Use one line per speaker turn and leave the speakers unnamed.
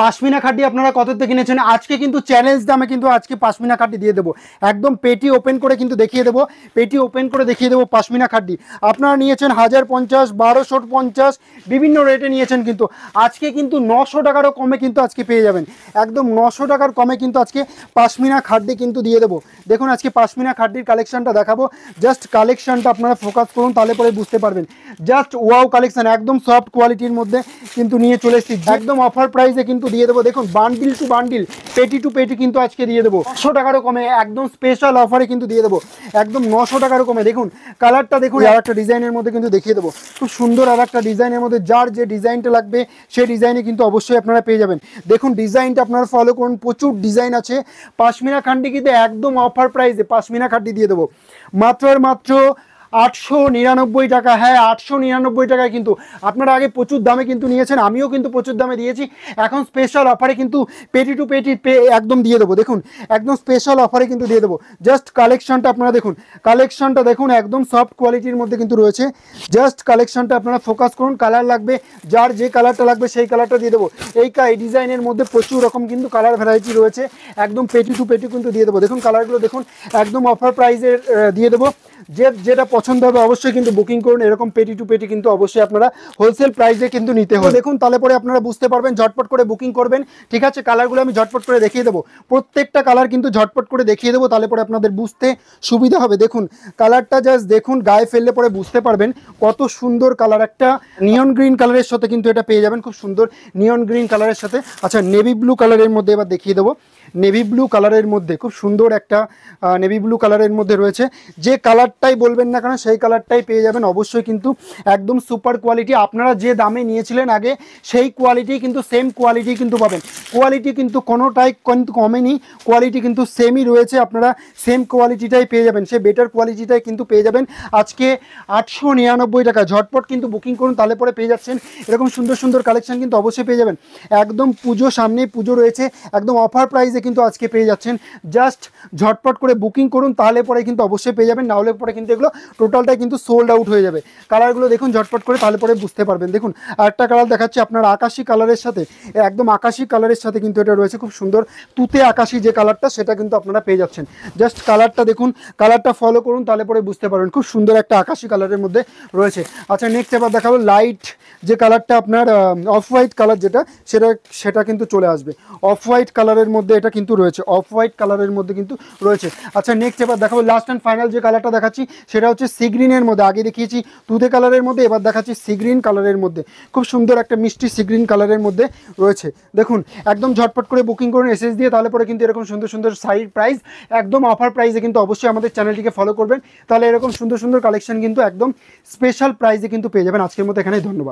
পাশমিনা খাটি আপনারা কততে কিনেছেন? আজকে কিন্তু চ্যালেঞ্জ দামে কিন্তু আজকে পাশমিনা খাটি দিয়ে দেবো, একদম পেটি ওপেন করে কিন্তু দেখিয়ে দেবো, পেটি ওপেন করে দেখিয়ে দেবো পাশমিনা খাটি। আপনারা নিয়েছেন 1050, 1250 বিভিন্ন রেটে নিয়েছেন, কিন্তু আজকে কিন্তু 900 টাকারও কমে কিন্তু আজকে পেয়ে যাবেন, একদম 900 টাকার কমে কিন্তু আজকে পাশমিনা খাটি কিন্তু দিয়ে দেবো। দেখুন আজকে পাশমিনা খাটির কালেকশনটা দেখাবো, জাস্ট কালেকশনটা আপনারা ফোকাস করুন, তাহলে পরে বুঝতে পারবেন। জাস্ট ওয়াও কালেকশন, একদম সফট কোয়ালিটির মধ্যে কিন্তু নিয়ে চলে এসেছি, একদম অফার প্রাইসে কিন্তু দিয়ে দেবো। দেখুন বান্ডিল টু বান্ডিল, পেটি টু পেটি কিন্তু আজকে দিয়ে দেবো 900 টাকারও কমে, একদম স্পেশাল অফারে কিন্তু দিয়ে দেবো, একদম 900 টাকারও কমে। দেখুন কালারটা দেখুন, আর একটা ডিজাইনের মধ্যে কিন্তু দেখিয়ে দেবো, খুব সুন্দর আর একটা ডিজাইনের মধ্যে, যার যে ডিজাইনটা লাগবে সেই ডিজাইনে কিন্তু অবশ্যই আপনারা পেয়ে যাবেন। দেখুন ডিজাইনটা আপনারা ফলো করুন, প্রচুর ডিজাইন আছে। পাশমিনা খান্ডি কিন্তু একদম অফার প্রাইসে পাশমিনা খান্ডি দিয়ে দেবো মাত্র আর মাত্র 899 টাকা। হ্যাঁ 899 টাকায় কিন্তু আপনারা আগে প্রচুর দামে কিন্তু নিয়েছেন, আমিও কিন্তু প্রচুর দামে দিয়েছি, এখন স্পেশাল অফারে কিন্তু পেটি টু পেটি একদম দিয়ে দেবো। দেখুন একদম স্পেশাল অফারে কিন্তু দিয়ে দেবো। জাস্ট কালেকশনটা আপনারা দেখুন, কালেকশনটা দেখুন, একদম সফট কোয়ালিটির মধ্যে কিন্তু রয়েছে। জাস্ট কালেকশনটা আপনারা ফোকাস করুন, কালার লাগবে যার যে কালারটা লাগবে সেই কালারটা দিয়ে দেবো। এই ডিজাইনের মধ্যে প্রচুর রকম কিন্তু কালার ভ্যারাইটি রয়েছে, একদম পেটি টু পেটি কিন্তু দিয়ে দেবো। দেখুন কালারগুলো দেখুন, একদম অফার প্রাইসে দিয়ে দেবো। যেটা পছন্দ হবে অবশ্যই কিন্তু বুকিং করুন, এরকম পেটি টু পেটি কিন্তু অবশ্যই আপনারা হোলসেল প্রাইসে কিন্তু নিতে হবে। দেখুন তাহলে পরে আপনারা বুঝতে পারবেন, ঝটপট করে বুকিং করবেন। ঠিক আছে, কালারগুলো আমি ঝটপট করে দেখিয়ে দেবো, প্রত্যেকটা কালার কিন্তু ঝটপট করে দেখিয়ে দেবো, তাহলে পরে আপনাদের বুঝতে সুবিধা হবে। দেখুন কালারটা জাস্ট দেখুন, গায়ে ফেললে পরে বুঝতে পারবেন কত সুন্দর কালার। একটা নিয়ন গ্রিন কালারের সাথে কিন্তু এটা পেয়ে যাবেন, খুব সুন্দর নিয়ন গ্রিন কালারের সাথে। আচ্ছা নেভি ব্লু কালারের মধ্যে এবার দেখিয়ে দেবো, নেভি ব্লু কালারের মধ্যে খুব সুন্দর একটা নেভি ব্লু কালারের মধ্যে রয়েছে। যে কালারটাই বলবেন না কেন সেই কালারটাই পেয়ে যাবেন অবশ্যই, কিন্তু একদম সুপার কোয়ালিটি। আপনারা যে দামে নিয়েছিলেন আগে সেই কোয়ালিটি কিন্তু সেম কোয়ালিটি কিন্তু পাবেন, কোয়ালিটি কিন্তু কোনোটাই কিন্তু কমেনি, কোয়ালিটি কিন্তু সেমই রয়েছে, আপনারা সেম কোয়ালিটিটাই পেয়ে যাবেন, সে বেটার কোয়ালিটিটাই কিন্তু পেয়ে যাবেন আজকে 899 টাকা। ঝটপট কিন্তু বুকিং করুন, তাহলে পরে পেয়ে যাচ্ছেন এরকম সুন্দর সুন্দর কালেকশন কিন্তু অবশ্যই পেয়ে যাবেন। একদম পুজো সামনে, পুজো রয়েছে, একদম অফার প্রাইসে কিন্তু আজকে পেয়ে যাচ্ছেন। জাস্ট ঝটপট করে বুকিং করুন, তাহলে পরে কিন্তু অবশ্যই পেয়ে যাবেন, না হলে পরে কিন্তু এগুলো টোটালটাই কিন্তু সোল্ড আউট হয়ে যাবে। কালারগুলো দেখুন ঝটপট করে, তাহলে পরে বুঝতে পারবেন। দেখুন আরেকটা কালার দেখাচ্ছি আপনার, আকাশি কালারের সাথে, একদম আকাশি কালারের সাথে কিন্তু এটা রয়েছে, খুব সুন্দর তুতে আকাশি যে কালারটা সেটা কিন্তু আপনারা পেয়ে যাচ্ছেন। জাস্ট কালারটা দেখুন, কালারটা ফলো করুন, তাহলে পরে বুঝতে পারবেন, খুব সুন্দর একটা আকাশি কালারের মধ্যে রয়েছে। আচ্ছা নেক্সট এবার দেখাবো লাইট যে কালারটা আপনার অফ হোয়াইট কালার, যেটা সেটা কিন্তু চলে আসবে। অফ হোয়াইট কালারের মধ্যে এটা কিন্তু রয়েছে, অফ হোয়াইট কালারের মধ্যে কিন্তু রয়েছে। আচ্ছা নেক্সট এবার দেখাবো লাস্ট অ্যান্ড ফাইনাল যে কালারটা দেখাচ্ছি সেটা হচ্ছে সি গ্রিনের মধ্যে, আগে দেখিয়েছি তুতে কালারের মধ্যে, এবার দেখাচ্ছি সি গ্রিন কালারের মধ্যে, খুব সুন্দর একটা মিষ্টি সি গ্রিন কালারের মধ্যে রয়েছে। দেখুন একদম ঝটপট করে বুকিং করুন এসএস দিয়ে, তাহলে পরে কিন্তু এরকম সুন্দর সুন্দর সাইড প্রাইস, একদম অফার প্রাইসে কিন্তু অবশ্যই আমাদের চ্যানেলটিকে ফলো করবেন, তাহলে এরকম সুন্দর সুন্দর কালেকশন কিন্তু একদম স্পেশাল প্রাইসে কিন্তু পেয়ে যাবেন। আজকের মতো এখানেই, ধন্যবাদ।